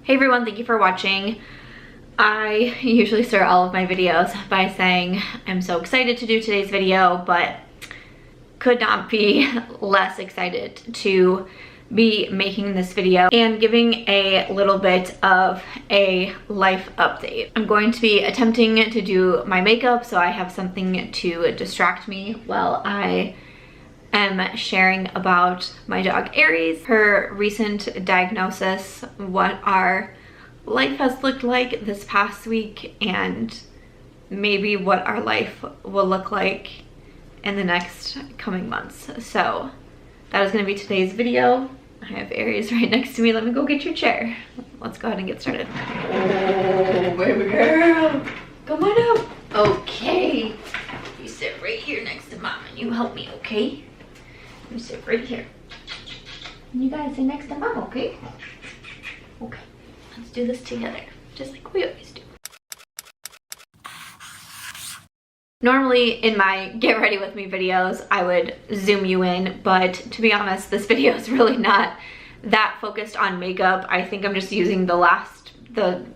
Hey everyone, thank you for watching. I usually start all of my videos by saying I'm so excited to do today's video, but could not be less excited to be making this video and giving a little bit of a life update. I'm going to be attempting to do my makeup so I have something to distract me while I am sharing about my dog Aries, her recent diagnosis, what our life has looked like this past week, and maybe what our life will look like in the next coming months. So that is going to be today's video. I have Aries right next to me. Let me go get your chair. Let's go ahead and get started. Oh, baby girl. Come on up. Okay. You sit right here next to mom and you help me, okay? You sit right here. And you guys sit next to mom, okay? Okay. Let's do this together, just like we always do. Normally in my get ready with me videos, I would zoom you in, but to be honest, this video is really not that focused on makeup. I think I'm just using the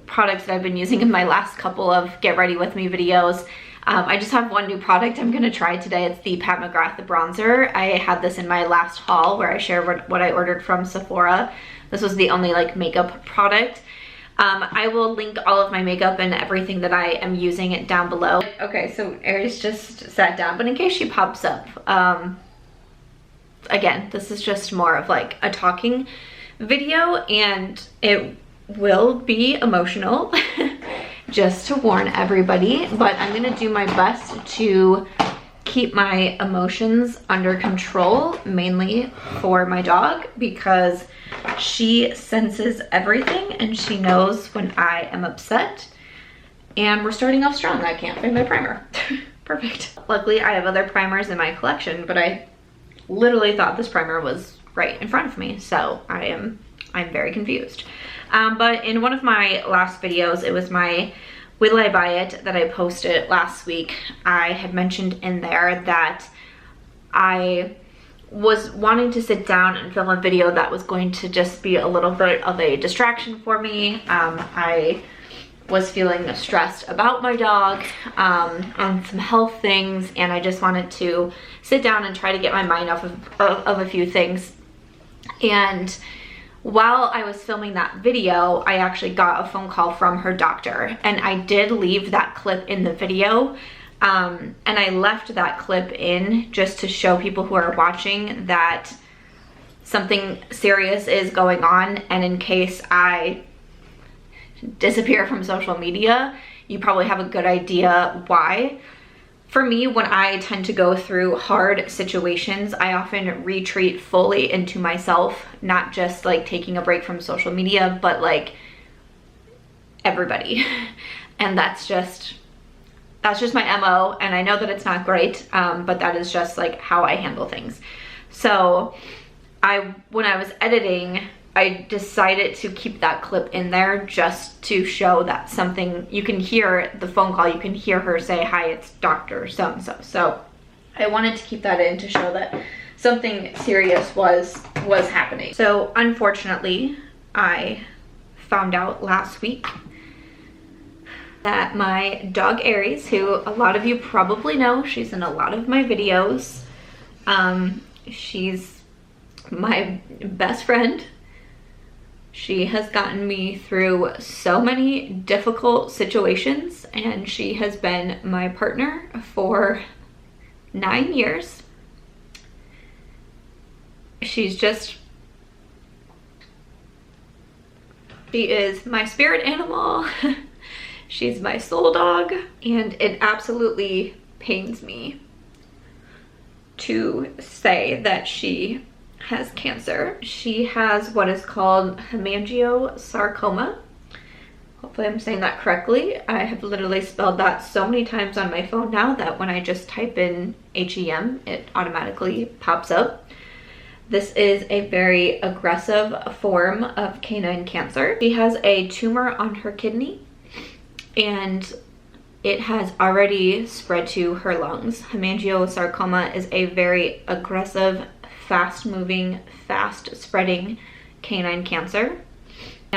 products that I've been using in my last couple of get ready with me videos. I just have one new product I'm gonna try today. It's the Mcgrath Bronzer. I had this in my last haul where I shared what I ordered from Sephora. This was the only like makeup product. I will link all of my makeup and everything that I am using it down below. Okay, so Aries just sat down, but in case she pops up, again, this is just more of like a talking video and it will be emotional. Just to warn everybody, but I'm gonna do my best to keep my emotions under control, mainly for my dog, because she senses everything and she knows when I am upset. And we're starting off strong. I can't find my primer. Perfect. Luckily, I have other primers in my collection, but I literally thought this primer was right in front of me, so I'm very confused. But in one of my last videos, it was my Will I Buy It that I posted last week. I had mentioned in there that I was wanting to sit down and film a video that was going to just be a little bit of a distraction for me. I was feeling stressed about my dog on some health things, and I just wanted to sit down and try to get my mind off of a few things. And while I was filming that video, I actually got a phone call from her doctor, and I did leave that clip in the video. And I left that clip in just to show people who are watching that something serious is going on, and in case I disappear from social media, you probably have a good idea why. For me, when I tend to go through hard situations, I often retreat fully into myself, not just like taking a break from social media, but like everybody. And that's just my MO, and I know that it's not great, but that is just like how I handle things. So when I was editing, I decided to keep that clip in there just to show that something, you can hear the phone call, you can hear her say, "Hi, it's Dr. So-and-so." So I wanted to keep that in to show that something serious was happening. So unfortunately, I found out last week that my dog Aries, who a lot of you probably know, she's in a lot of my videos. She's my best friend. She has gotten me through so many difficult situations, and she has been my partner for 9 years. She is my spirit animal. She's my soul dog, and it absolutely pains me to say that she has cancer. She has what is called hemangiosarcoma. Hopefully I'm saying that correctly. I have literally spelled that so many times on my phone now that when I just type in HEM, it automatically pops up. This is a very aggressive form of canine cancer. She has a tumor on her kidney, and it has already spread to her lungs. Hemangiosarcoma is a very aggressive, fast-moving, fast-spreading canine cancer.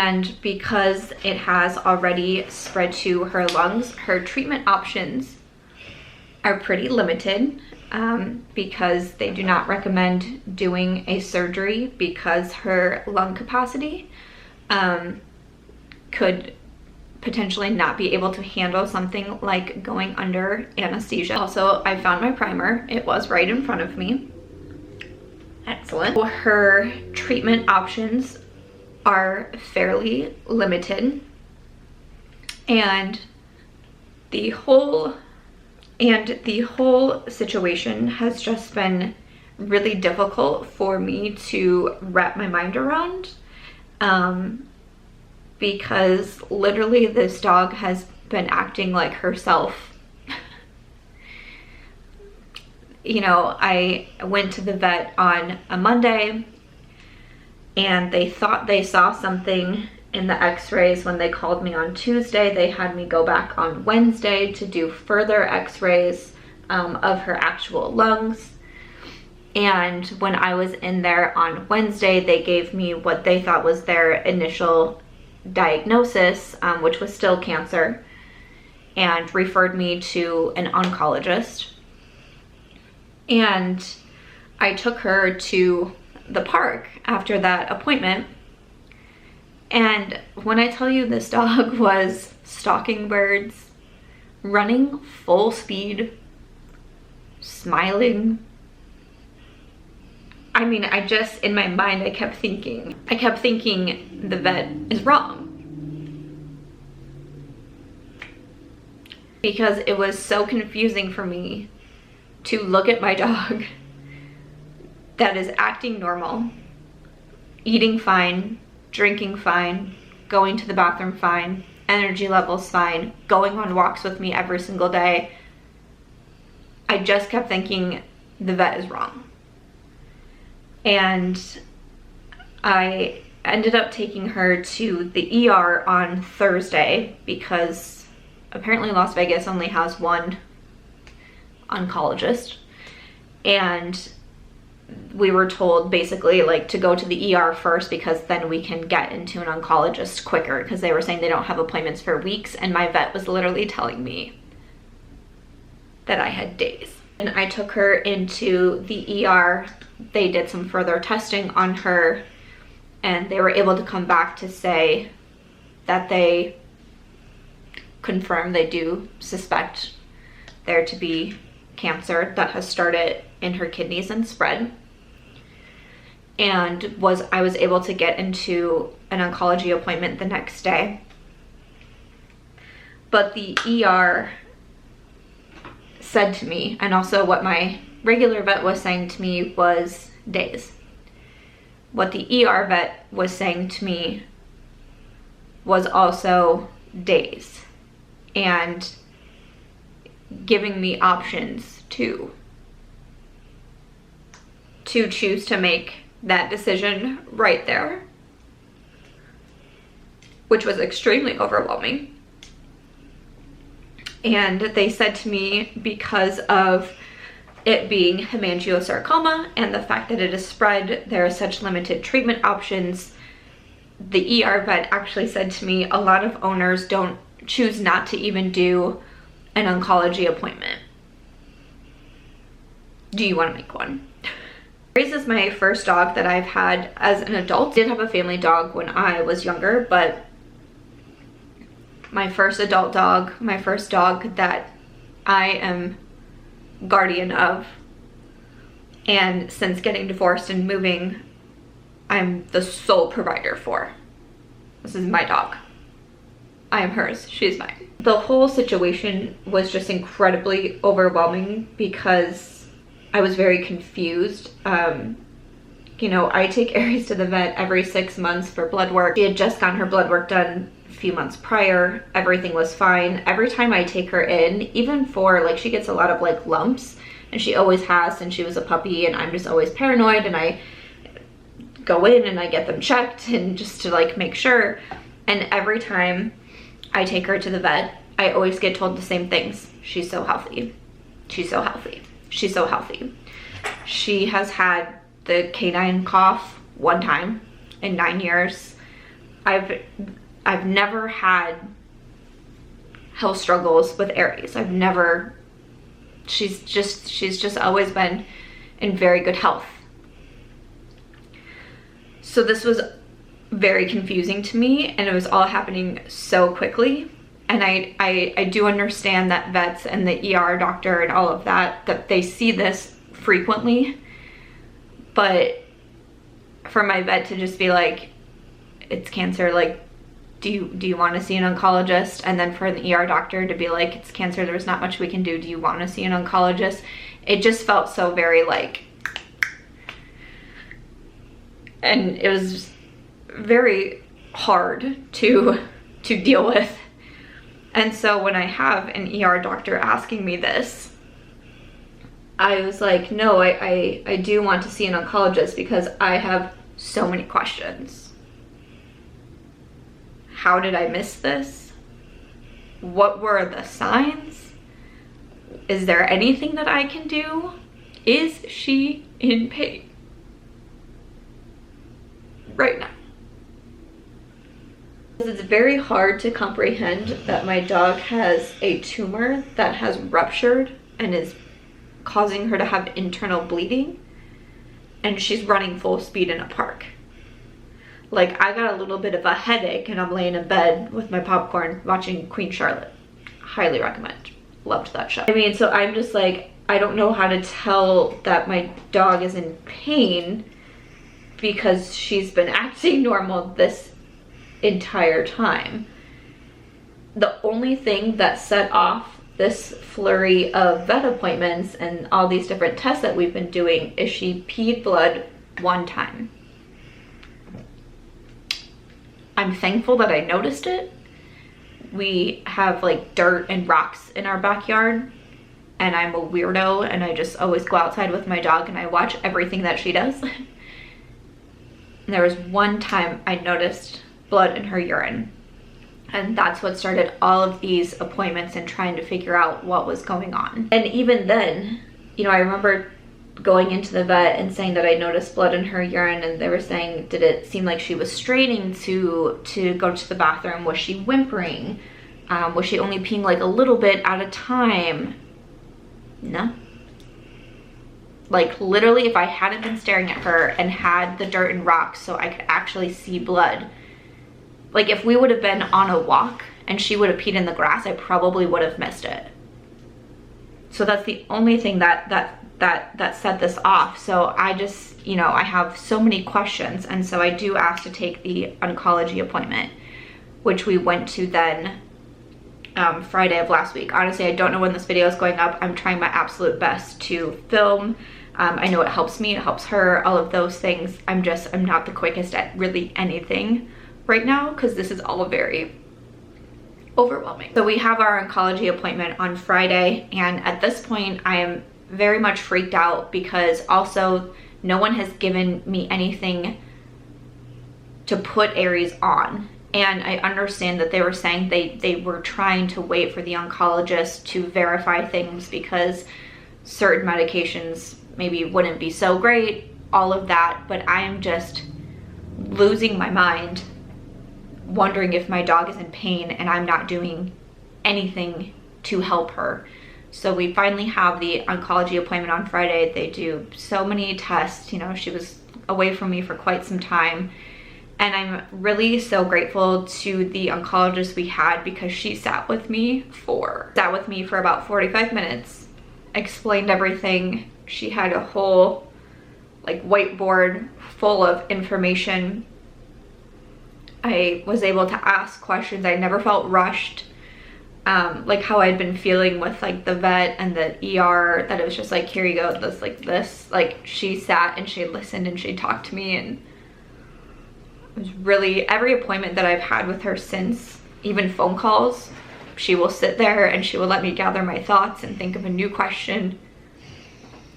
And because it has already spread to her lungs, her treatment options are pretty limited, because they do not recommend doing a surgery because her lung capacity could potentially not be able to handle something like going under anesthesia. Also, I found my primer. It was right in front of me. Excellent. Her treatment options are fairly limited, and the whole situation has just been really difficult for me to wrap my mind around, because literally this dog has been acting like herself. You know, I went to the vet on a Monday and they thought they saw something in the x-rays when they called me on Tuesday. They had me go back on Wednesday to do further x-rays of her actual lungs. And when I was in there on Wednesday, they gave me what they thought was their initial diagnosis, which was still cancer, and referred me to an oncologist. And I took her to the park after that appointment, and when I tell you this dog was stalking birds, running full speed, smiling, I mean, I just, in my mind, I kept thinking the vet is wrong. Because it was so confusing for me to look at my dog that is acting normal, eating fine, drinking fine, going to the bathroom fine, energy levels fine, going on walks with me every single day. I just kept thinking the vet is wrong. And I ended up taking her to the ER on Thursday because apparently Las Vegas only has one oncologist. And we were told basically like to go to the ER first because then we can get into an oncologist quicker, because they were saying they don't have appointments for weeks, and my vet was literally telling me that I had days. And I took her into the ER. They did some further testing on her, and they were able to come back to say that they confirm they do suspect there to be cancer that has started in her kidneys and spread. And I was able to get into an oncology appointment the next day. But the ER said to me, and also what my regular vet was saying to me, was days. What the ER vet was saying to me was also days, and giving me options to choose to make that decision right there, which was extremely overwhelming. And they said to me, because of it being hemangiosarcoma and the fact that it is spread, there are such limited treatment options. The ER vet actually said to me, a lot of owners don't choose not to even do an oncology appointment. Do you want to make one? Aries is my first dog that I've had as an adult. I did have a family dog when I was younger, but my first adult dog, my first dog that I am guardian of, and since getting divorced and moving, I'm the sole provider for. This is my dog. I am hers, she's mine. The whole situation was just incredibly overwhelming because I was very confused. You know, I take Aries to the vet every 6 months for blood work. She had just gotten her blood work done a few months prior. Everything was fine. Every time I take her in, even for like, she gets a lot of like lumps, and she always has since she was a puppy, and I'm just always paranoid, and I go in and I get them checked and just to like make sure. And every time I take her to the vet, I always get told the same things. She's so healthy. She's so healthy. She's so healthy. She has had the canine cough one time in 9 years. I've never had health struggles with Aries. She's just always been in very good health. So this was very confusing to me, and it was all happening so quickly. And I do understand that vets and the ER doctor and all of that they see this frequently, but for my vet to just be like, it's cancer, like, do you want to see an oncologist? And then for the ER doctor to be like, it's cancer, there's not much we can do, do you want to see an oncologist? It just felt so very like, and it was just very hard to deal with. And so when I have an ER doctor asking me this, I was like, no, I do want to see an oncologist because I have so many questions. How did I miss this? What were the signs? Is there anything that I can do? Is she in pain right now? It's very hard to comprehend that my dog has a tumor that has ruptured and is causing her to have internal bleeding, and she's running full speed in a park. Like, I got a little bit of a headache and I'm laying in bed with my popcorn watching Queen Charlotte. Highly recommend. Loved that show. I mean, so I'm just like, I don't know how to tell that my dog is in pain because she's been acting normal this entire time. The only thing that set off this flurry of vet appointments and all these different tests that we've been doing is she peed blood one time. I'm thankful that I noticed it. We have like dirt and rocks in our backyard, and I'm a weirdo, and I just always go outside with my dog and I watch everything that she does. And there was one time I noticed blood in her urine, and that's what started all of these appointments and trying to figure out what was going on. And even then, you know, I remember going into the vet and saying that I noticed blood in her urine, and they were saying, did it seem like she was straining to go to the bathroom? Was she whimpering? Was she only peeing like a little bit at a time? No. Like, literally, if I hadn't been staring at her and had the dirt and rocks so I could actually see blood, like if we would have been on a walk and she would have peed in the grass, I probably would have missed it. So that's the only thing that set this off. So I just, you know, I have so many questions, and so I do ask to take the oncology appointment, which we went to then Friday of last week. Honestly, I don't know when this video is going up. I'm trying my absolute best to film. I know it helps me, it helps her, all of those things. I'm not the quickest at really anything right now because this is all very overwhelming. So we have our oncology appointment on Friday, and at this point I am very much freaked out because also no one has given me anything to put Aries on. And I understand that they were saying they were trying to wait for the oncologist to verify things because certain medications maybe wouldn't be so great, all of that. But I am just losing my mind, wondering if my dog is in pain and I'm not doing anything to help her. So we finally have the oncology appointment on Friday. They do so many tests. You know, she was away from me for quite some time. And I'm really so grateful to the oncologist we had because she sat with me for about 45 minutes, explained everything. She had a whole like whiteboard full of information. I was able to ask questions. I never felt rushed. Like how I'd been feeling with like the vet and the ER, that it was just like, here you go, this. Like she sat and she listened and she talked to me, and it was really, every appointment that I've had with her since, even phone calls, she will sit there and she will let me gather my thoughts and think of a new question.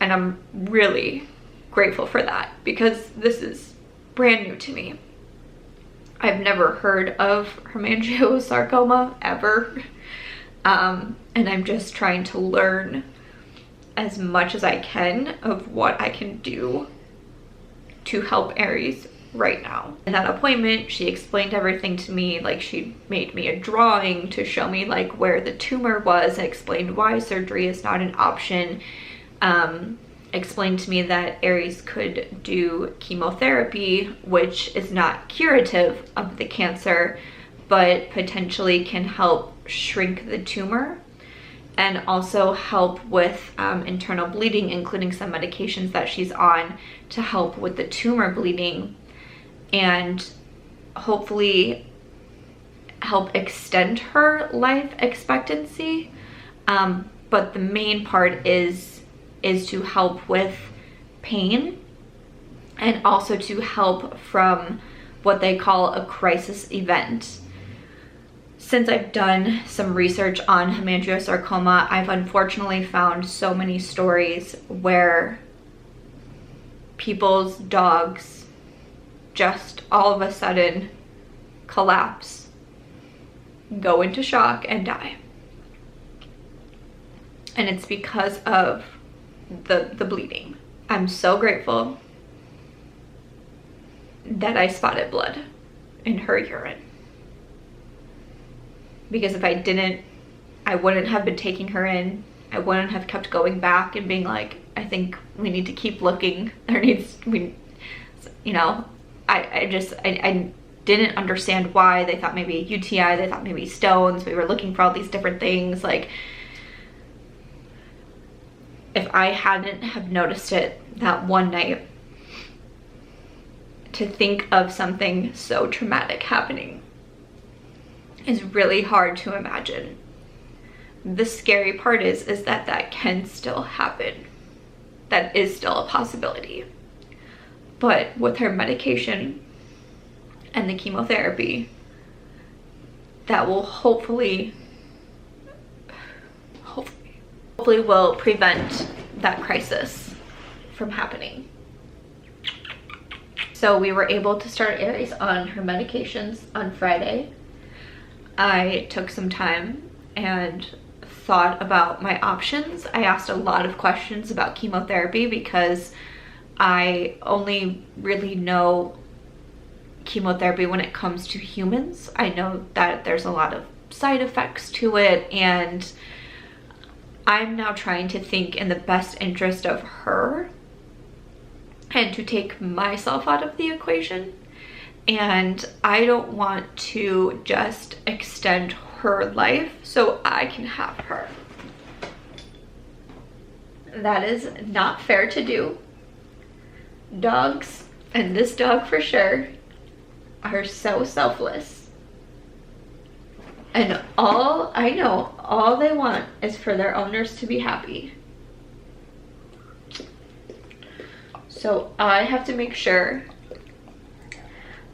And I'm really grateful for that because this is brand new to me. I've never heard of hemangiosarcoma ever. And I'm just trying to learn as much as I can of what I can do to help Aries right now. In that appointment, she explained everything to me. Like, she made me a drawing to show me like where the tumor was, explained why surgery is not an option, explained to me that Aries could do chemotherapy, which is not curative of the cancer, but potentially can help shrink the tumor and also help with internal bleeding, including some medications that she's on to help with the tumor bleeding and hopefully help extend her life expectancy. But the main part is to help with pain and also to help from what they call a crisis event. Since I've done some research on hemangiosarcoma, I've unfortunately found so many stories where people's dogs just all of a sudden collapse, go into shock, and die. And it's because of the bleeding. I'm so grateful that I spotted blood in her urine, because if I didn't, I wouldn't have been taking her in. I wouldn't have kept going back and being like, I think we need to keep looking. You know, I didn't understand why. They thought maybe UTI, they thought maybe stones. We were looking for all these different things. Like, if I hadn't have noticed it that one night, to think of something so traumatic happening is really hard to imagine. The scary part is that that can still happen. That is still a possibility. But with her medication and the chemotherapy, that will hopefully will prevent that crisis from happening. So we were able to start Aries on her medications on Friday. I took some time and thought about my options. I asked a lot of questions about chemotherapy because I only really know chemotherapy when it comes to humans. I know that there's a lot of side effects to it, and I'm now trying to think in the best interest of her and to take myself out of the equation. And I don't want to just extend her life so I can have her. That is not fair to do. Dogs, and this dog for sure, are so selfless. And I know all they want is for their owners to be happy. So I have to make sure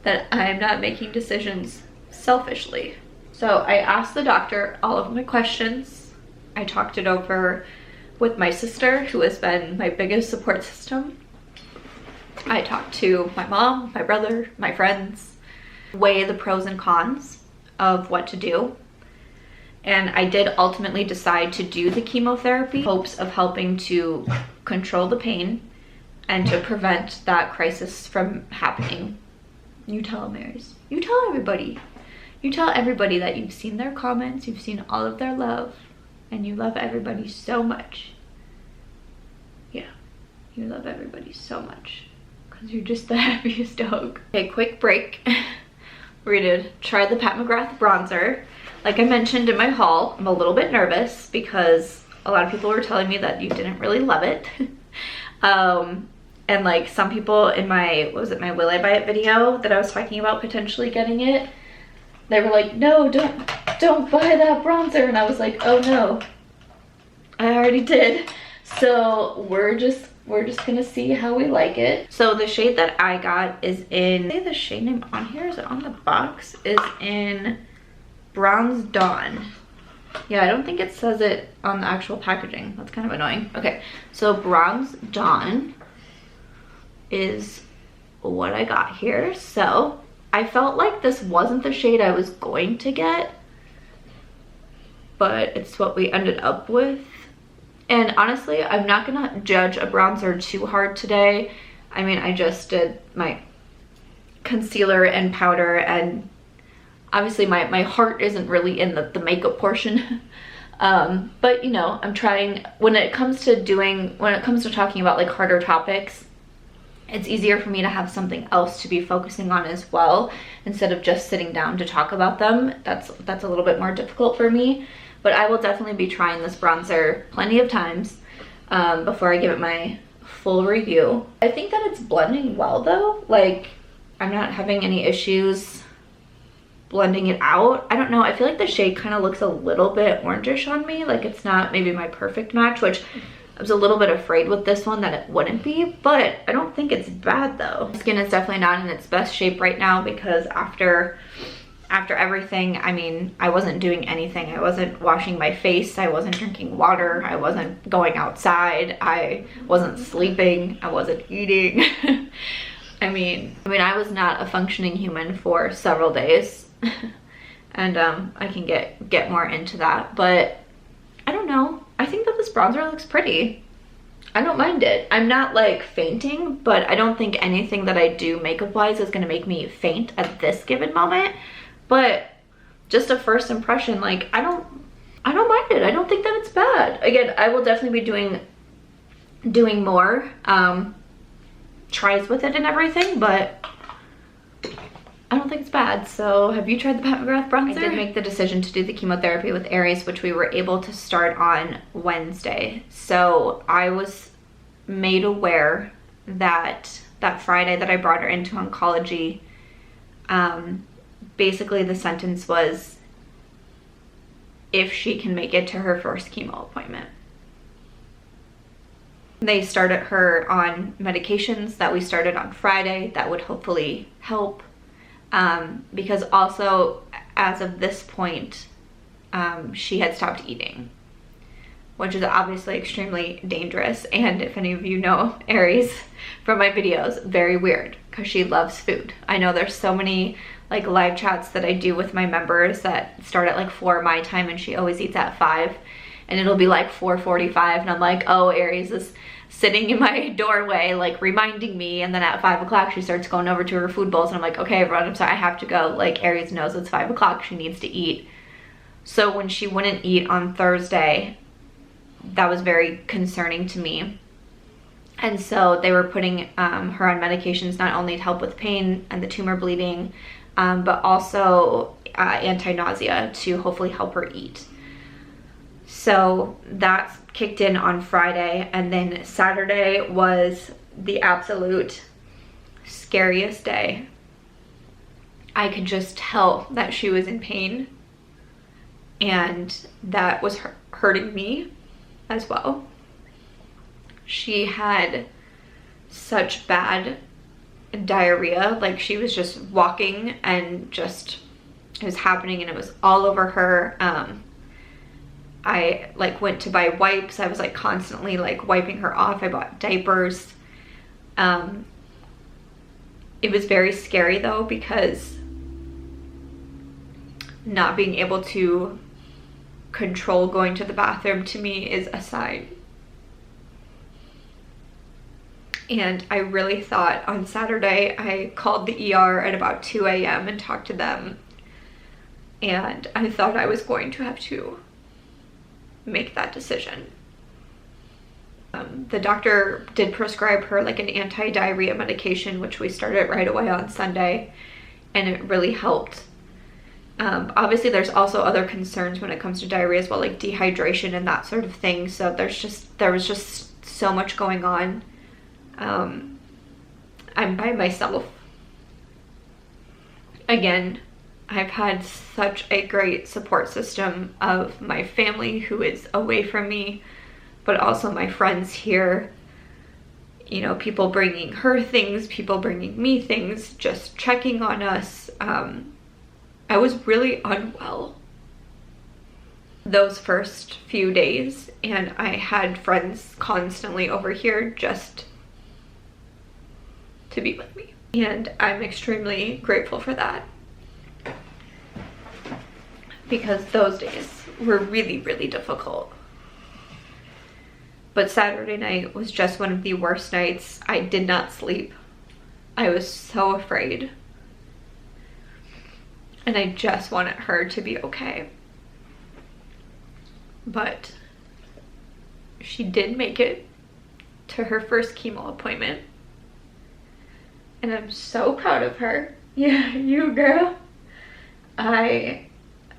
that I'm not making decisions selfishly. So I asked the doctor all of my questions. I talked it over with my sister, who has been my biggest support system. I talked to my mom, my brother, my friends, weigh the pros and cons of what to do. And I did ultimately decide to do the chemotherapy in hopes of helping to control the pain and to prevent that crisis from happening. You tell them, Aries. You tell everybody. You tell everybody that you've seen their comments, you've seen all of their love, and you love everybody so much. Yeah, you love everybody so much because you're just the happiest dog. Okay, quick break. We're gonna try the Mcgrath Bronzer. Like I mentioned in my haul, I'm a little bit nervous because a lot of people were telling me that you didn't really love it. And like some people in my, what was it, my Will I Buy It video that I was talking about potentially getting it, they were like, no, don't buy that bronzer. And I was like, oh no, I already did. So we're just gonna see how we like it. So the shade that I got is in, say the shade name on here, is it on the box, is in Bronze Dawn. Yeah, I don't think it says it on the actual packaging. That's kind of annoying. Okay, so Bronze Dawn is what I got here. So I felt like this wasn't the shade I was going to get, but it's what we ended up with. And honestly, I'm not gonna judge a bronzer too hard today. I mean, I just did my concealer and powder, and obviously my heart isn't really in the makeup portion. But you know, I'm trying, when it comes to talking about like harder topics, it's easier for me to have something else to be focusing on as well, instead of just sitting down to talk about them. That's a little bit more difficult for me. But I will definitely be trying this bronzer plenty of times before I give it my full review. I think that it's blending well though. Like, I'm not having any issues blending it out. I don't know, I feel like the shade kind of looks a little bit orangish on me. Like, it's not maybe my perfect match, which I was a little bit afraid with this one that it wouldn't be, but I don't think it's bad though. Skin is definitely not in its best shape right now because after everything, I mean, I wasn't doing anything. I wasn't washing my face, I wasn't drinking water, I wasn't going outside, I wasn't sleeping, I wasn't eating. I mean, I was not a functioning human for several days. And I can get more into that, but I don't know. I think that this bronzer looks pretty. I don't mind it. I'm not like fainting, but I don't think anything that I do makeup wise is gonna make me faint at this given moment. But just a first impression, like I don't mind it. I don't think that it's bad. Again, I will definitely be doing more tries with it and everything, but I don't think it's bad. So have you tried the Mcgrath Bronzer? I did make the decision to do the chemotherapy with Aries, which we were able to start on Wednesday. So I was made aware that Friday that I brought her into oncology, basically the sentence was, if she can make it to her first chemo appointment. They started her on medications that we started on Friday that would hopefully help. Because also as of this point, she had stopped eating, which is obviously extremely dangerous. And if any of you know Aries from my videos, very weird because she loves food. I know there's so many like live chats that I do with my members that start at like 4 my time and she always eats at 5, and it'll be like 4:45 and I'm like, oh, Aries is sitting in my doorway like reminding me, and then at 5 o'clock she starts going over to her food bowls and I'm like, okay everyone, I'm sorry, I have to go. Like, Aries knows it's 5 o'clock, she needs to eat. So when she wouldn't eat on Thursday, that was very concerning to me. And so they were putting her on medications not only to help with pain and the tumor bleeding, but also anti-nausea to hopefully help her eat. So that's kicked in on Friday, and then Saturday was the absolute scariest day. I could just tell that she was in pain, and that was hurting me as well. She had such bad diarrhea, like she was just walking and just, it was happening and it was all over her. I like went to buy wipes. I was like constantly like wiping her off. I bought diapers. It was very scary though, because not being able to control going to the bathroom to me is a sign. And I really thought on Saturday, I called the ER at about 2 a.m. and talked to them, and I thought I was going to have to make that decision. The doctor did prescribe her like an anti-diarrhea medication, which we started right away on Sunday, and it really helped. Obviously there's also other concerns when it comes to diarrhea as well, like dehydration and that sort of thing. So there was just so much going on. I'm by myself. Again, I've had such a great support system of my family who is away from me, but also my friends here. You know, people bringing her things, people bringing me things, just checking on us. I was really unwell those first few days, and I had friends constantly over here just to be with me. And I'm extremely grateful for that, because those days were really, really difficult. But Saturday night was just one of the worst nights. I did not sleep. I was so afraid. and I just wanted her to be okay. But she did make it to her first chemo appointment, and I'm so proud of her. Yeah, you girl. I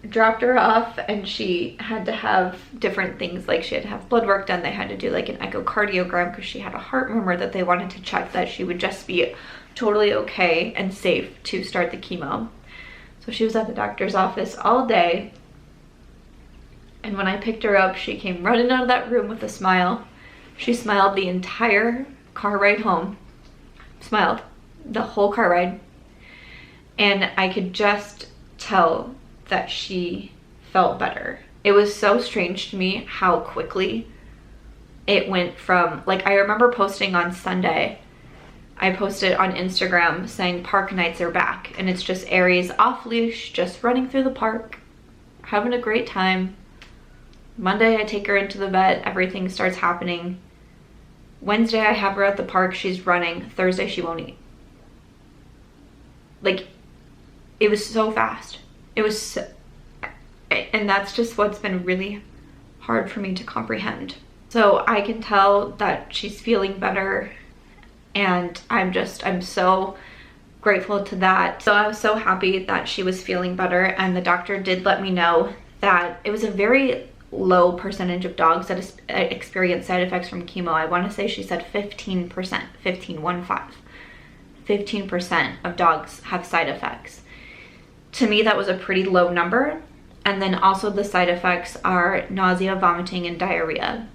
dropped her off and she had to have different things, like she had to have blood work done. They had to do like an echocardiogram because she had a heart murmur that they wanted to check that she would just be totally okay and safe to start the chemo. So she was at the doctor's office all day, and when I picked her up, she came running out of that room with a smile. She smiled the entire car ride home. Smiled the whole car ride. And I could just tell that she felt better. It was so strange to me how quickly it went from, like, I remember posting on Sunday, I posted on Instagram saying park nights are back, and it's just Aries off leash, just running through the park, having a great time. Monday I take her into the vet, everything starts happening. Wednesday I have her at the park, she's running. Thursday she won't eat. Like, it was so fast. It was so, and that's just what's been really hard for me to comprehend. So I can tell that she's feeling better, and I'm so grateful to that. So I was so happy that she was feeling better, and the doctor did let me know that it was a very low percentage of dogs that experience side effects from chemo. I want to say she said 15%, 15% of dogs have side effects. To me, that was a pretty low number. And then also the side effects are nausea, vomiting, and diarrhea.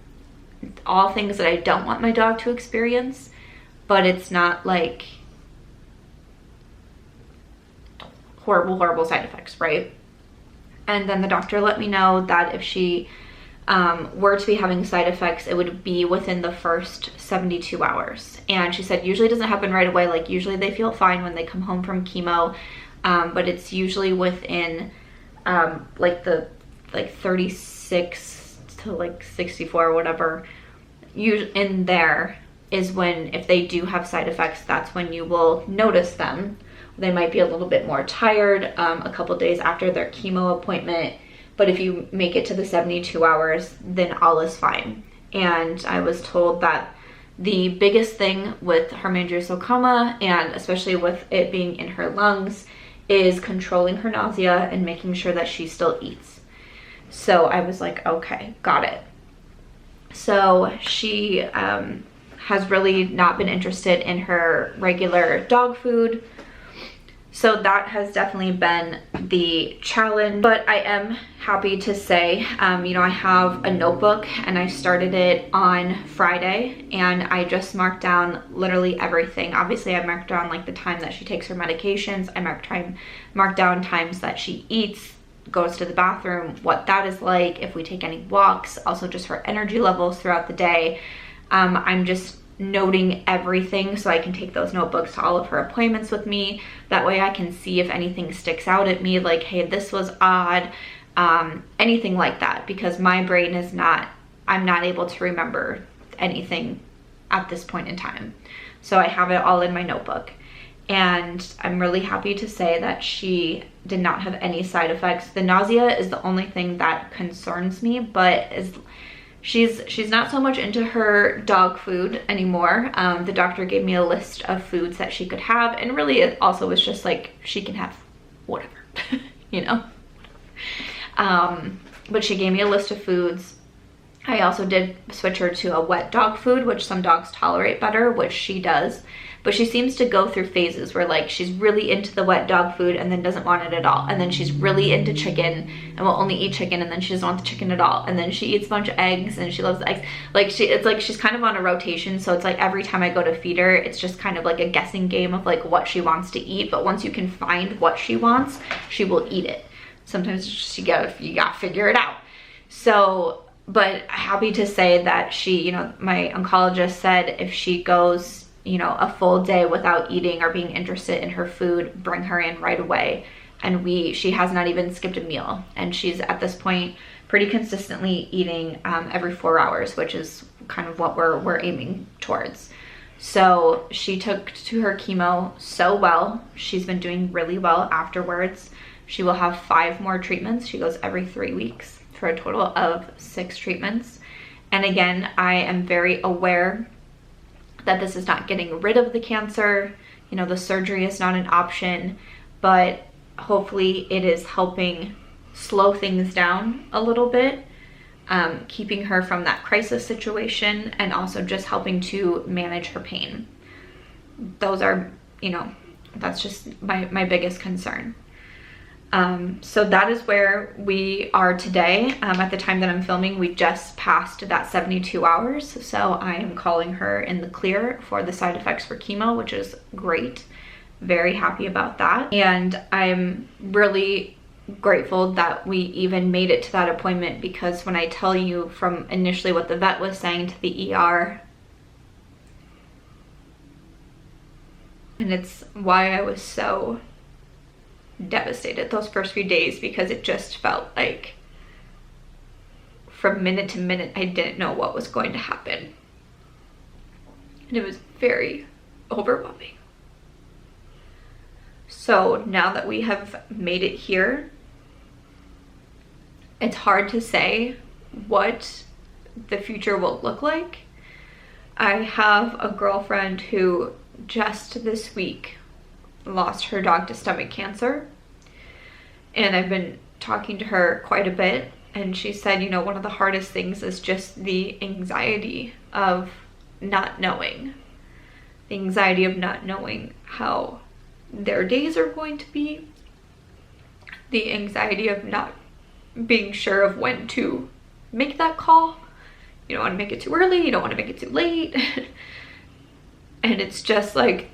All things that I don't want my dog to experience, but it's not like horrible side effects, right? And then the doctor let me know that if she were to be having side effects, it would be within the first 72 hours. And she said usually it doesn't happen right away. Like, usually they feel fine when they come home from chemo, but it's usually within like 36 to like 64 or whatever. In there is when, if they do have side effects, that's when you will notice them. They might be a little bit more tired a couple days after their chemo appointment, but if you make it to the 72 hours, then all is fine. And I was told that the biggest thing with her hemangiosarcoma, and especially with it being in her lungs, is controlling her nausea and making sure that she still eats. So I was like, okay, got it. So she has really not been interested in her regular dog food. So that has definitely been the challenge, but I am happy to say, you know, I have a notebook and I started it on Friday, and I just marked down literally everything. Obviously I marked down like the time that she takes her medications. I marked down times that she eats, goes to the bathroom, what that is like, if we take any walks, also just her energy levels throughout the day. I'm just noting everything so I can take those notebooks to all of her appointments with me. That way I can see if anything sticks out at me, like, hey, this was odd, anything like that, because my brain is not, I'm not able to remember anything at this point in time. So I have it all in my notebook, and I'm really happy to say that she did not have any side effects. The nausea is the only thing that concerns me, but she's not so much into her dog food anymore. The doctor gave me a list of foods that she could have, and really it also was just like, she can have whatever, you know. But she gave me a list of foods. I also did switch her to a wet dog food, which some dogs tolerate better, which she does. But she seems to go through phases where, like, she's really into the wet dog food and then doesn't want it at all. And then she's really into chicken and will only eat chicken, and then she doesn't want the chicken at all. And then she eats a bunch of eggs and she loves the eggs. Like, it's like she's kind of on a rotation. So it's like every time I go to feed her, it's just kind of like a guessing game of like what she wants to eat. But once you can find what she wants, she will eat it. Sometimes it's just, you gotta figure it out. So, but happy to say that she, you know, my oncologist said if she goes, you know, a full day without eating or being interested in her food, bring her in right away. And she has not even skipped a meal. And she's at this point pretty consistently eating every 4 hours, which is kind of what we're aiming towards. So she took to her chemo so well. She's been doing really well afterwards. She will have 5 more treatments. She goes every 3 weeks for a total of 6 treatments. And again, I am very aware that this is not getting rid of the cancer. You know, the surgery is not an option, but hopefully it is helping slow things down a little bit, keeping her from that crisis situation, and also just helping to manage her pain. Those are, you know, that's just my biggest concern. So that is where we are today. At the time that I'm filming, we just passed that 72 hours. So I am calling her in the clear for the side effects for chemo, which is great. Very happy about that. And I'm really grateful that we even made it to that appointment, because when I tell you from initially what the vet was saying to the ER, and it's why I was so devastated those first few days, because it just felt like from minute to minute I didn't know what was going to happen, and it was very overwhelming. So now that we have made it here, it's hard to say what the future will look like. I have a girlfriend who just this week lost her dog to stomach cancer, and I've been talking to her quite a bit, and she said, you know, one of the hardest things is just the anxiety of not knowing. The anxiety of not knowing how their days are going to be. The anxiety of not being sure of when to make that call. You don't want to make it too early, you don't want to make it too late. And it's just like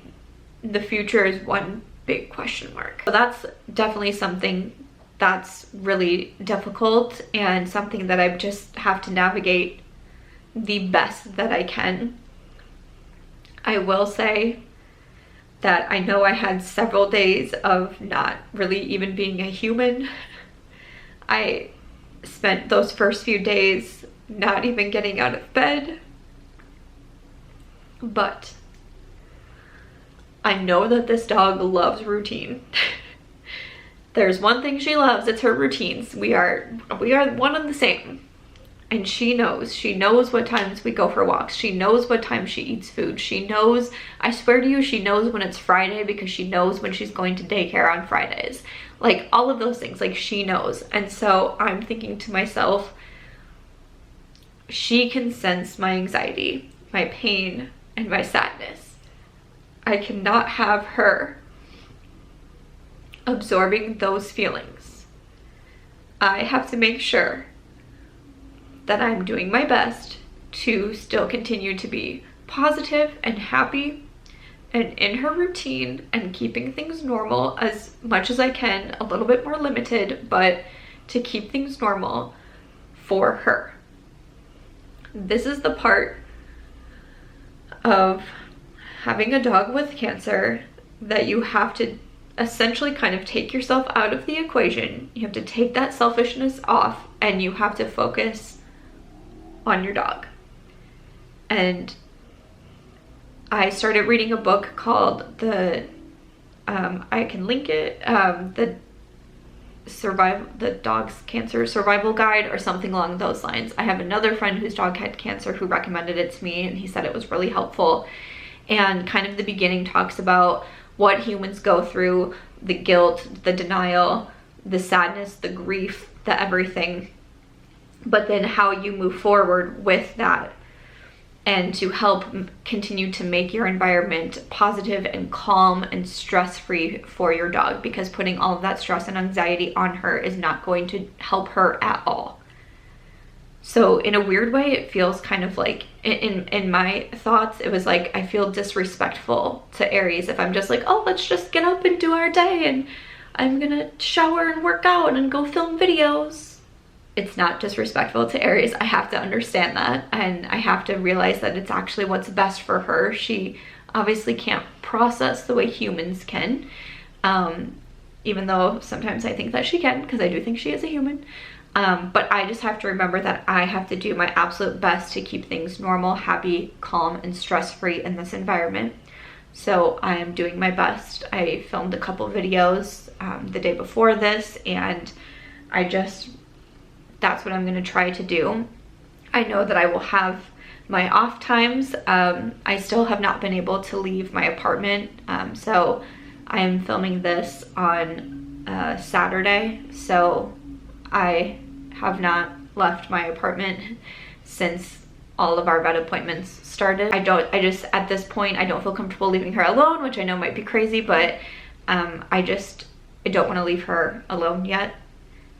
the future is one big question mark. So that's definitely something that's really difficult, and something that I just have to navigate the best that I can. I will say that I know I had several days of not really even being a human. I spent those first few days not even getting out of bed, but I know that this dog loves routine. There's one thing she loves, it's her routines. We are one and the same. And she knows what times we go for walks. She knows what time she eats food. She knows, I swear to you, she knows when it's Friday, because she knows when she's going to daycare on Fridays. Like all of those things, like she knows. And so I'm thinking to myself, she can sense my anxiety, my pain, and my sadness. I cannot have her absorbing those feelings. I have to make sure that I'm doing my best to still continue to be positive and happy and in her routine, and keeping things normal as much as I can, a little bit more limited, but to keep things normal for her. This is the part of having a dog with cancer that you have to essentially kind of take yourself out of the equation. You have to take that selfishness off, and you have to focus on your dog. And I started reading a book called I can link it, the Dog's Cancer Survival Guide, or something along those lines. I have another friend whose dog had cancer who recommended it to me, and he said it was really helpful. And kind of the beginning talks about what humans go through, the guilt, the denial, the sadness, the grief, the everything, but then how you move forward with that, and to help continue to make your environment positive and calm and stress-free for your dog, because putting all of that stress and anxiety on her is not going to help her at all. So in a weird way, it feels kind of like, in my thoughts, it was like I feel disrespectful to Aries if I'm just like, oh, let's just get up and do our day, and I'm gonna shower and work out and go film videos. It's not disrespectful to Aries. I have to understand that, and I have to realize that it's actually what's best for her. She obviously can't process the way humans can, even though sometimes I think that she can, because I do think she is a human. But I just have to remember that I have to do my absolute best to keep things normal, happy, calm, and stress-free in this environment. So I am doing my best. I filmed a couple videos the day before this, and that's what I'm gonna try to do. I know that I will have my off times. I still have not been able to leave my apartment, so I am filming this on Saturday, so I have not left my apartment since all of our vet appointments started. I just, at this point, I don't feel comfortable leaving her alone, which I know might be crazy, but I don't want to leave her alone yet.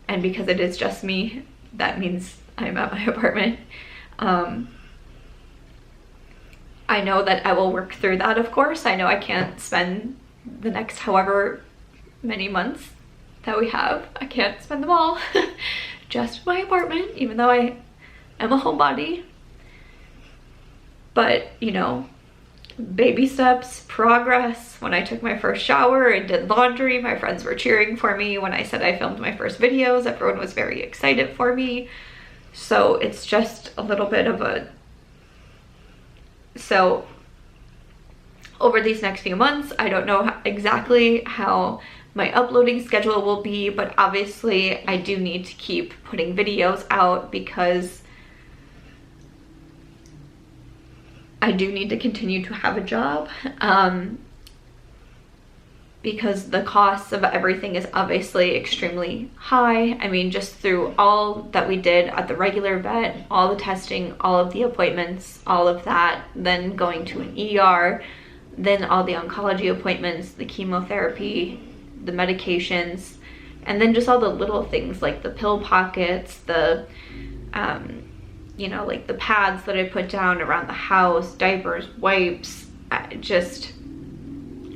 And because it is just me, that means I'm at my apartment. I know that I will work through that, of course. I know I can't spend the next however many months that we have, I can't spend them all just in my apartment, even though I am a homebody. But, you know, baby steps, progress. When I took my first shower and did laundry, my friends were cheering for me. When I said I filmed my first videos, everyone was very excited for me. So it's just a little bit of a... So over these next few months, I don't know exactly how my uploading schedule will be, but obviously I do need to keep putting videos out because I do need to continue to have a job, because the cost of everything is obviously extremely high. I mean, just through all that we did at the regular vet, all the testing, all of the appointments, all of that, then going to an ER, then all the oncology appointments, the chemotherapy, the medications, and then just all the little things like the pill pockets, the you know, like the pads that I put down around the house, diapers, wipes, just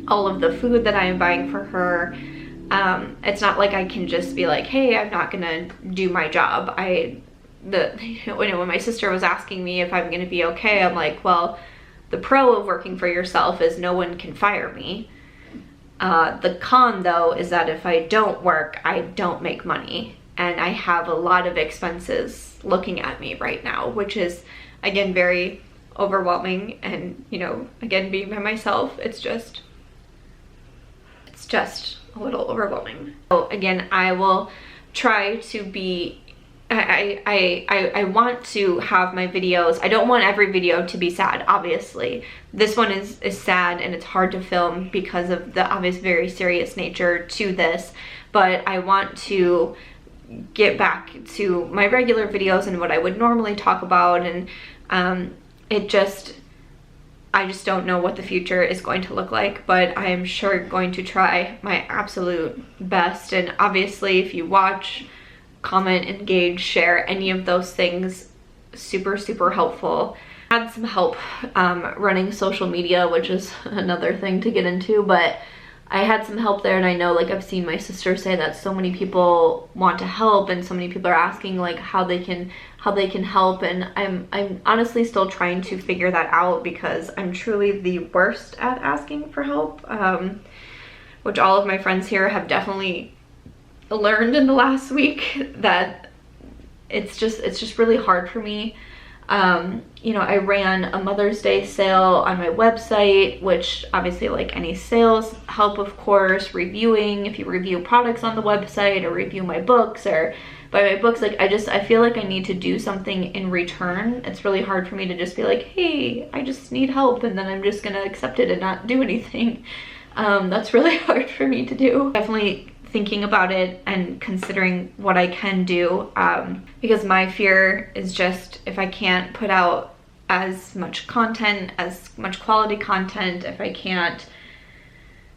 all of the food that I am buying for her. It's not like I can just be like, hey, I'm not gonna do my job. When my sister was asking me if I'm gonna be okay, I'm like, well, the pro of working for yourself is no one can fire me. The con, though, is that if I don't work, I don't make money, and I have a lot of expenses looking at me right now, which is, again, very overwhelming. And, you know, again, being by myself, it's just a little overwhelming. So again, I will try to be, I want to have my videos. I don't want every video to be sad, obviously. This one is sad and it's hard to film because of the obvious very serious nature to this, but I want to get back to my regular videos and what I would normally talk about, and I just don't know what the future is going to look like, but I am sure going to try my absolute best. And obviously, if you watch, comment, engage, share, any of those things, super, super helpful. I had some help running social media, which is another thing to get into, but I had some help there, and I know, like, I've seen my sister say that so many people want to help, and so many people are asking, like, how they can help, and I'm honestly still trying to figure that out, because I'm truly the worst at asking for help, which all of my friends here have definitely learned in the last week, that it's just really hard for me. You know, I ran a Mother's Day sale on my website, which obviously, like any sales help, of course, reviewing, if you review products on the website or review my books or buy my books, like I feel like I need to do something in return. It's really hard for me to just be like, hey, I just need help, and then I'm just gonna accept it and not do anything. That's really hard for me to do. Definitely thinking about it and considering what I can do, because my fear is just, if I can't put out as much content, as much quality content, if I can't,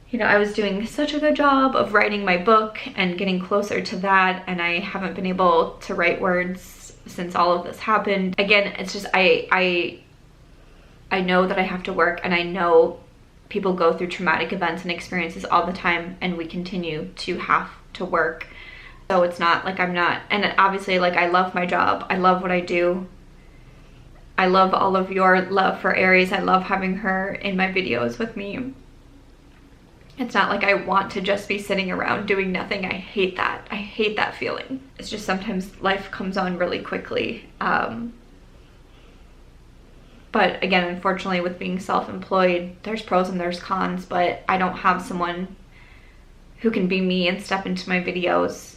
you know, I was doing such a good job of writing my book and getting closer to that, and I haven't been able to write words since all of this happened. Again, it's just, I know that I have to work, and I know people go through traumatic events and experiences all the time, and we continue to have to work. So it's not like I'm not, and obviously, like, I love my job. I love what I do. I love all of your love for Aries. I love having her in my videos with me. It's not like I want to just be sitting around doing nothing. I hate that. I hate that feeling. It's just sometimes life comes on really quickly. But again, unfortunately, with being self-employed, there's pros and there's cons, but I don't have someone who can be me and step into my videos.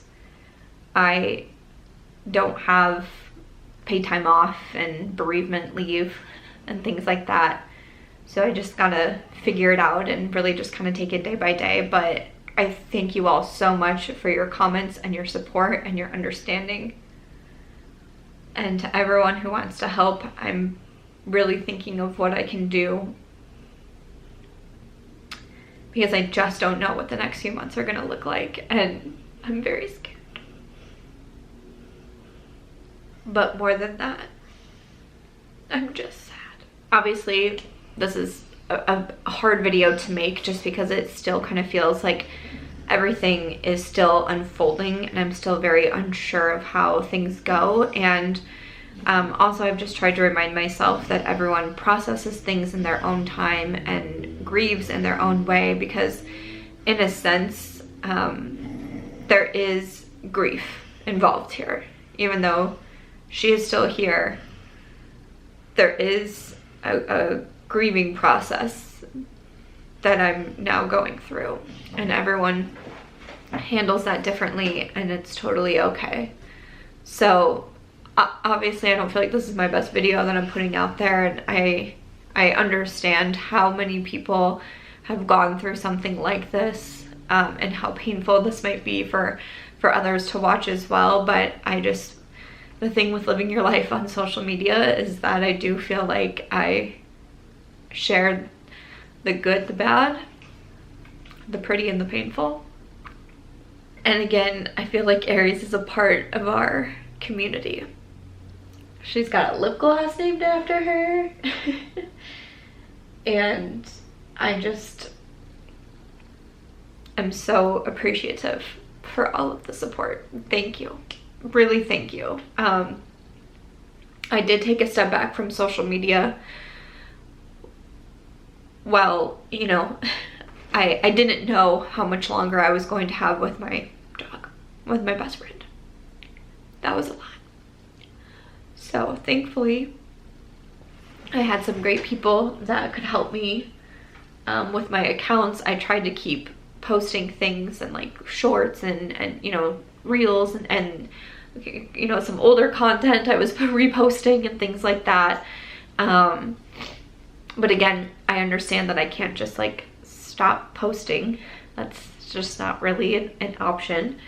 I don't have paid time off and bereavement leave and things like that. So I just gotta figure it out and really just kind of take it day by day. But I thank you all so much for your comments and your support and your understanding. And to everyone who wants to help, I'm really thinking of what I can do, because I just don't know what the next few months are gonna look like, and I'm very scared. But more than that, I'm just sad. Obviously, this is a hard video to make just because it still kind of feels like everything is still unfolding and I'm still very unsure of how things go. And also I've just tried to remind myself that everyone processes things in their own time and grieves in their own way, because in a sense, there is grief involved here. Even though she is still here, there is a grieving process that I'm now going through, and everyone handles that differently, and it's totally okay. So obviously I don't feel like this is my best video that I'm putting out there, and I understand how many people have gone through something like this, and how painful this might be for others to watch as well. But the thing with living your life on social media is that I do feel like I share the good, the bad, the pretty, and the painful. And again, I feel like Aries is a part of our community. She's got a lip gloss named after her. And I'm so appreciative for all of the support. Thank you. Really, thank you. I did take a step back from social media. Well, you know, I didn't know how much longer I was going to have with my dog, with my best friend. That was a lot. So thankfully, I had some great people that could help me with my accounts. I tried to keep posting things and like shorts and you know, reels and you know, some older content I was reposting and things like that. But again, I understand that I can't just like stop posting. That's just not really an option.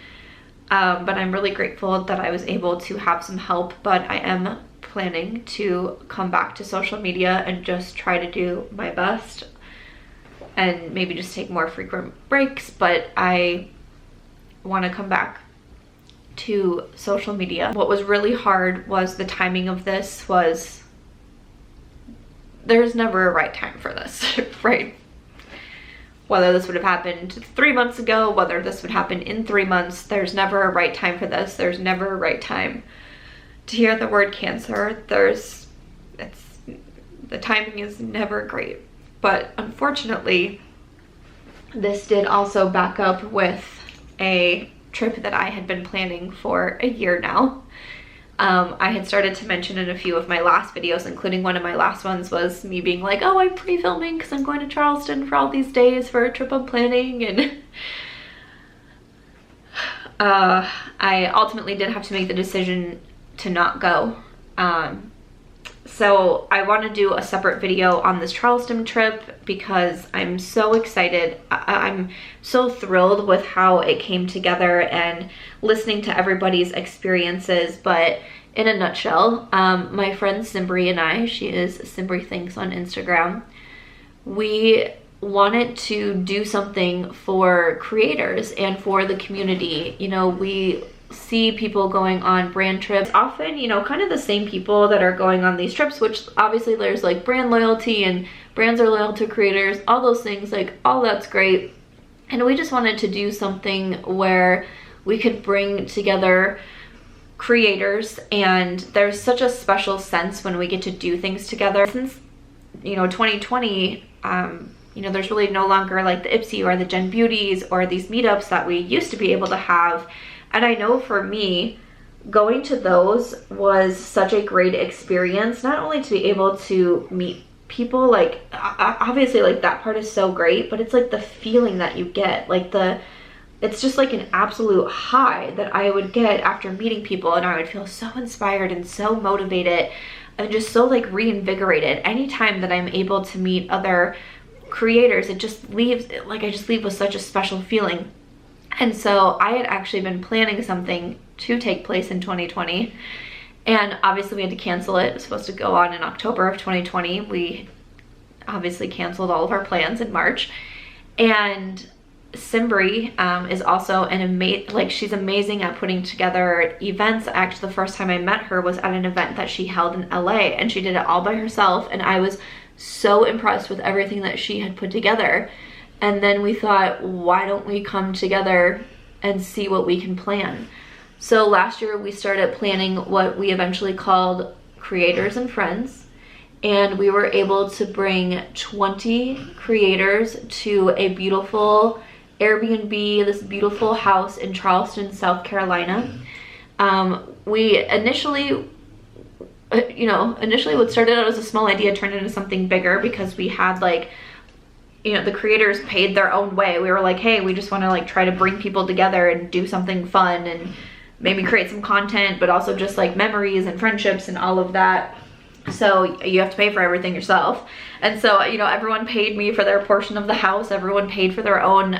But I'm really grateful that I was able to have some help. But I am planning to come back to social media and just try to do my best and maybe just take more frequent breaks. But I want to come back to social media. What was really hard was the timing of this. There's never a right time for this, right? Whether this would have happened 3 months ago, whether this would happen in 3 months, there's never a right time for this. There's never a right time to hear the word cancer. The timing is never great. But unfortunately, this did also back up with a trip that I had been planning for a year now. I had started to mention in a few of my last videos, including one of my last ones was me being like, oh, I'm pre-filming because I'm going to Charleston for all these days for a trip I'm planning. And I ultimately did have to make the decision to not go. So I want to do a separate video on this Charleston trip because I'm so excited. I'm so thrilled with how it came together and listening to everybody's experiences. But in a nutshell, my friend Simbri and I, she is Simbri Thinks on Instagram, we wanted to do something for creators and for the community. You know, we see people going on brand trips, often, you know, kind of the same people that are going on these trips, which obviously there's like brand loyalty and brands are loyal to creators, all those things, like all that's great. And we just wanted to do something where we could bring together creators, and there's such a special sense when we get to do things together. Since, you know, 2020, you know, there's really no longer like the Ipsy or the Gen Beauties or these meetups that we used to be able to have. And I know for me, going to those was such a great experience, not only to be able to meet people, like obviously like that part is so great, but it's like the feeling that you get, like the it's just like an absolute high that I would get after meeting people, and I would feel so inspired and so motivated and just so like reinvigorated. Anytime that I'm able to meet other creators, it just leaves, like I just leave with such a special feeling. And so I had actually been planning something to take place in 2020, and obviously we had to cancel it. It was supposed to go on in October of 2020. We obviously canceled all of our plans in March. And Simbri is also an amazing, like she's amazing at putting together events. Actually, the first time I met her was at an event that she held in LA, and she did it all by herself, and I was so impressed with everything that she had put together. And then we thought, why don't we come together and see what we can plan? So last year we started planning what we eventually called Creators and Friends, and we were able to bring 20 creators to a beautiful Airbnb, this beautiful house in Charleston, South Carolina. We initially what started out as a small idea turned into something bigger, because we had like, the creators paid their own way. We were like, hey, we just want to like try to bring people together and do something fun and maybe create some content, but also just like memories and friendships and all of that. So you have to pay for everything yourself. And so, everyone paid me for their portion of the house. Everyone paid for their own,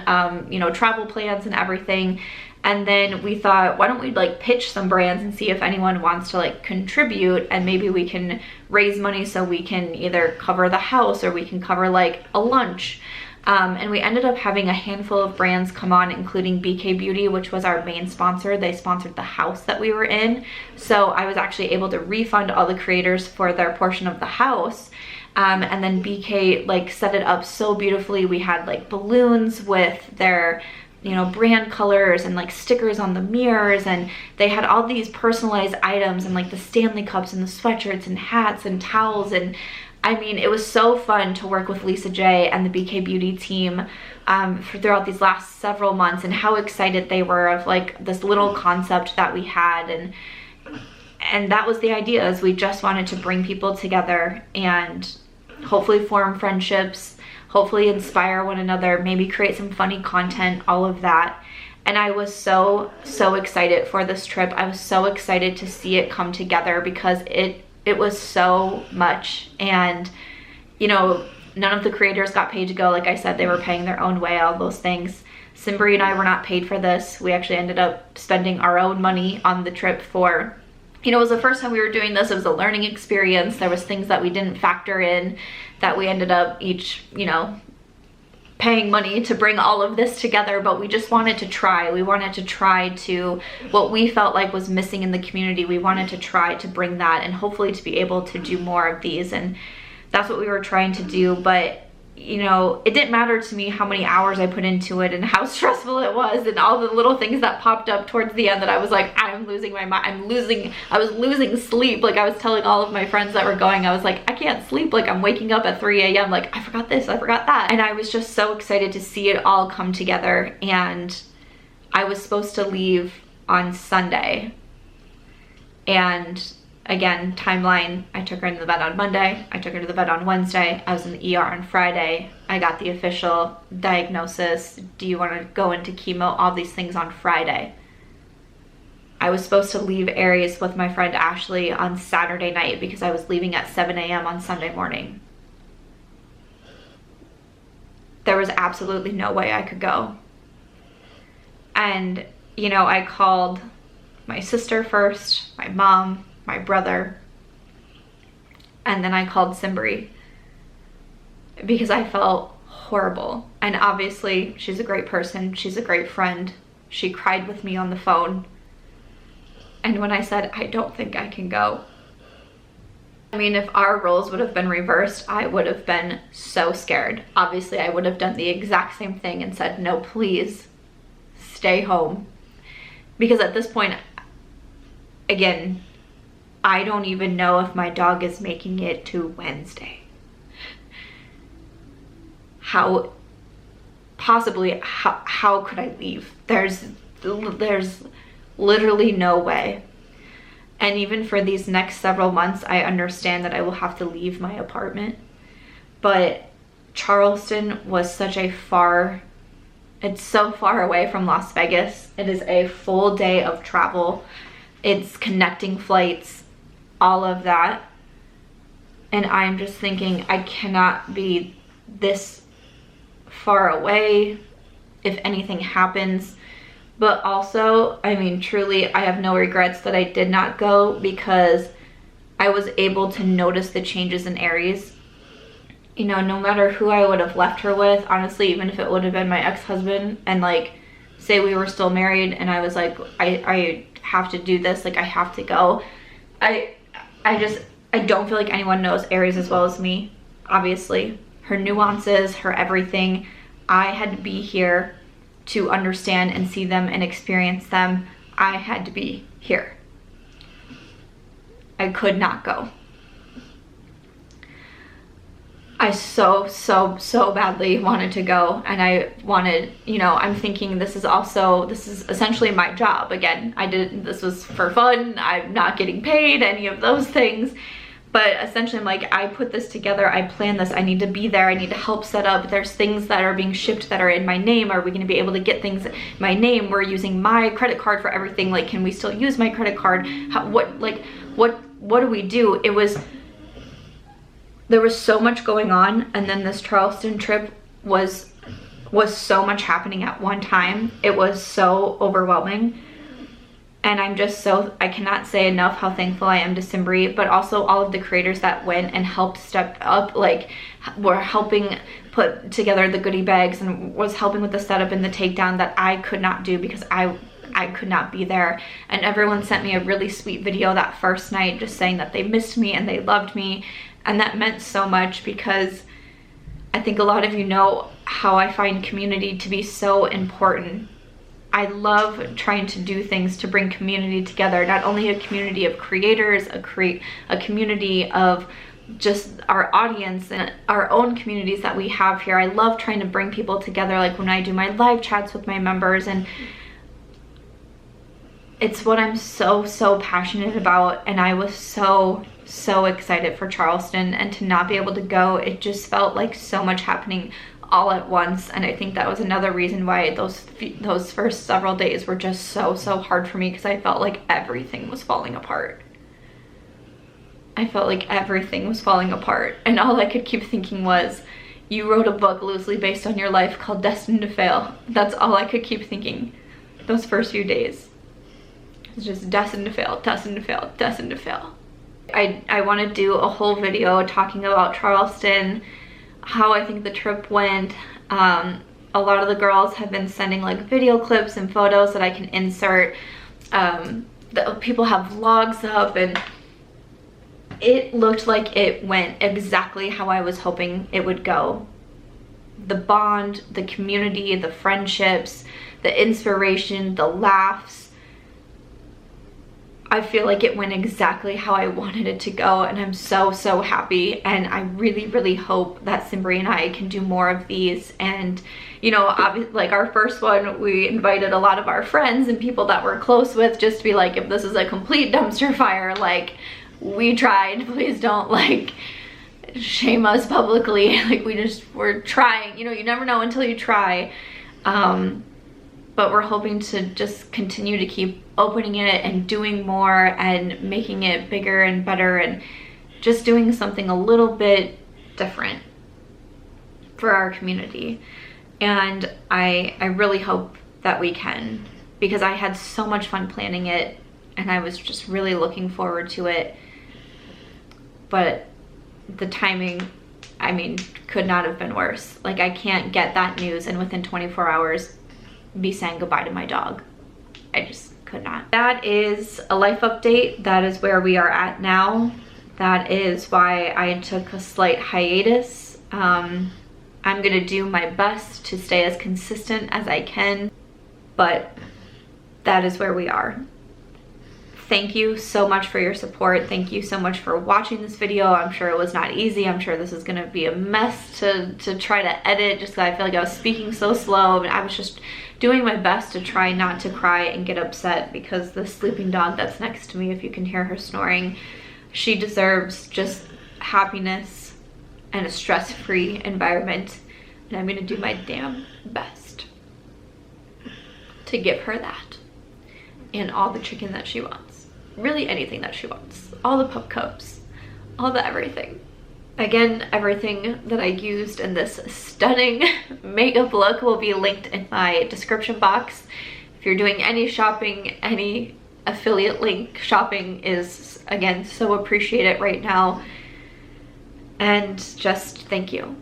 travel plans and everything. And then we thought, why don't we like pitch some brands and see if anyone wants to like contribute, and maybe we can raise money so we can either cover the house or we can cover like a lunch. And we ended up having a handful of brands come on, including BK Beauty, which was our main sponsor. They sponsored the house that we were in. So I was actually able to refund all the creators for their portion of the house. And then BK like set it up so beautifully. We had like balloons with their brand colors and like stickers on the mirrors, and they had all these personalized items and like the Stanley cups and the sweatshirts and hats and towels. And I mean, it was so fun to work with Lisa J and the BK Beauty team throughout these last several months, and how excited they were of like this little concept that we had. And that was the idea, is we just wanted to bring people together and hopefully form friendships, hopefully inspire one another, maybe create some funny content, all of that. And I was so excited for this trip. I was so excited to see it come together, because it was so much. And none of the creators got paid to go. Like I said, they were paying their own way, all those things. Simbri and I were not paid for this. We actually ended up spending our own money on the trip for, it was the first time we were doing this. It was a learning experience. There was things that we didn't factor in that we ended up each, paying money to bring all of this together, but we just wanted to try. We wanted to try to, what we felt like was missing in the community, we wanted to try to bring that, and hopefully to be able to do more of these. And that's what we were trying to do. But it didn't matter to me how many hours I put into it and how stressful it was, and all the little things that popped up towards the end that I was like, I'm losing my mind. I was losing sleep. Like I was telling all of my friends that were going, I was like, I can't sleep. Like I'm waking up at 3 a.m. like I forgot this, I forgot that. And I was just so excited to see it all come together. And I was supposed to leave on Sunday. And again, timeline, I took her into the vet on Monday, I took her to the vet on Wednesday, I was in the ER on Friday, I got the official diagnosis, do you want to go into chemo, all these things on Friday. I was supposed to leave Aries with my friend Ashley on Saturday night, because I was leaving at 7 a.m. on Sunday morning. There was absolutely no way I could go. And, I called my sister first, my mom, my brother, and then I called Simbri, because I felt horrible. And obviously she's a great person, she's a great friend. She cried with me on the phone. And when I said, I don't think I can go, I mean, if our roles would have been reversed, I would have been so scared. Obviously I would have done the exact same thing and said, no, please stay home. Because at this point, again, I don't even know if my dog is making it to Wednesday. How could I leave? There's literally no way. And even for these next several months, I understand that I will have to leave my apartment. But Charleston was such a far It's so far away from Las Vegas. It is a full day of travel. It's connecting flights, all of that. And I'm just thinking, I cannot be this far away if anything happens. But also, I mean, truly, I have no regrets that I did not go, because I was able to notice the changes in Aries. You know, no matter who I would have left her with, honestly, even if it would have been my ex-husband, and like, say we were still married and I was like, I have to do this, like I have to go. I don't feel like anyone knows Aries as well as me, obviously. Her nuances, her everything. I had to be here to understand and see them and experience them. I had to be here. I could not go. I so badly wanted to go, and I wanted, you know, I'm thinking this is essentially my job. Again, this was for fun. I'm not getting paid, any of those things. But essentially, I'm like, I put this together, I planned this, I need to be there, I need to help set up. There's things that are being shipped that are in my name. Are we gonna be able to get things in my name? We're using my credit card for everything. Like, can we still use my credit card? What do we do? There was so much going on, and then this Charleston trip was so much happening at one time. It was so overwhelming. And I'm just I cannot say enough how thankful I am to Simbri, but also all of the creators that went and helped step up, like were helping put together the goodie bags and was helping with the setup and the takedown that I could not do because I could not be there. And everyone sent me a really sweet video that first night just saying that they missed me and they loved me. And that meant so much, because I think a lot of you know how I find community to be so important. I love trying to do things to bring community together, not only a community of creators, a community of just our audience and our own communities that we have here. I love trying to bring people together, like when I do my live chats with my members, and it's what I'm so passionate about. And I was so excited for Charleston, and to not be able to go, it just felt like so much happening all at once. And I think that was another reason why those first several days were just so hard for me, because I felt like everything was falling apart. I felt like everything was falling apart, and all I could keep thinking was, you wrote a book loosely based on your life called Destined to Fail. That's all I could keep thinking those first few days. It's just destined to fail, destined to fail, destined to fail. I want to do a whole video talking about Charleston, how I think the trip went. A lot of the girls have been sending like video clips and photos that I can insert. People have vlogs up, and it looked like it went exactly how I was hoping it would go. The bond, the community, the friendships, the inspiration, the laughs. I feel like it went exactly how I wanted it to go, and I'm so happy. And I really hope that Simbri and I can do more of these. And you know, like our first one, we invited a lot of our friends and people that we're close with, just to be like, if this is a complete dumpster fire, like, we tried, please don't like shame us publicly. Like, we're trying, you know, you never know until you try. But we're hoping to just continue to keep opening it and doing more and making it bigger and better, and just doing something a little bit different for our community. And I really hope that we can, because I had so much fun planning it, and I was just really looking forward to it. But the timing, I mean, could not have been worse. Like, I can't get that news and within 24 hours be saying goodbye to my dog. I just could not. That is a life update. That is where we are at now. That is why I took a slight hiatus. I'm gonna do my best to stay as consistent as I can, but that is where we are. Thank you so much for your support. Thank you so much for watching this video. I'm sure it was not easy. I'm sure this is gonna be a mess to try to edit, just because I feel like I was speaking so slow, and I was just doing my best to try not to cry and get upset, because the sleeping dog that's next to me, if you can hear her snoring, she deserves just happiness and a stress-free environment, and I'm gonna do my damn best. to give her that and all the chicken that she wants. Really anything that she wants. All the pup cups, all the everything. Again, everything that I used in this stunning makeup look will be linked in my description box. If you're doing any shopping, any affiliate link shopping is, again, so appreciated right now. And just thank you.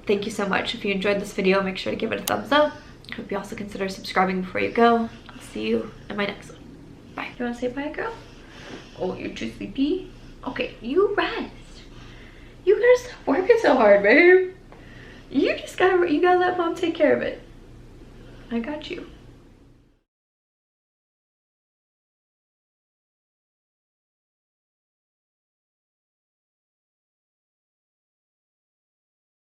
Thank you so much. If you enjoyed this video, make sure to give it a thumbs up. I hope you also consider subscribing before you go. I'll see you in my next one. Bye. You want to say bye, girl? Oh, you're too sleepy? Okay, you rest. You gotta stop working so hard, babe. You gotta let mom take care of it. I got you.